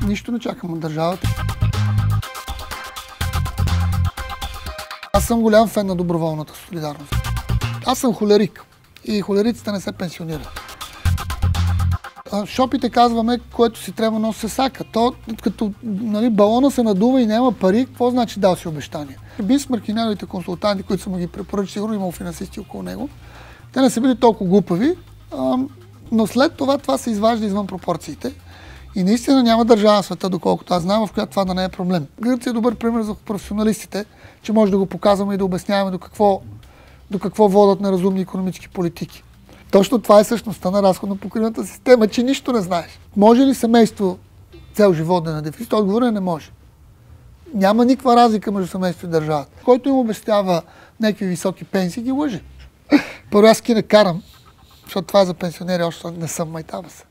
нищо не чакам от държавата. Аз съм голям фен на доброволната солидарност. Аз съм холерик и холериците не се пенсионират. Шопите казваме, което си трябва носи се сака. То, като балона се надува и няма пари, какво значи дал си обещание? Бисмарк и неговите консултанти, които са му ги препоръчали, сигурно имал финансисти около него, те не са били толкова глупави, но след това се изважда извън пропорциите. И наистина няма държава в света, доколкото аз знам, в която това да не е проблем. Гърция е добър пример за професионалистите, че може да го показваме и да обясняваме до какво водят на разумни икономически политики. Точно това е същността на разходно-покривната система, че нищо не знаеш. Може ли семейство цел живот да е на дефицит? Отговорът е не може. Няма никаква разлика между семейство и държавата. Който им обещава някакви високи пенсии, ги лъже. Първо аз не карам, защото това е за пенсионери, още не съм, майтава се.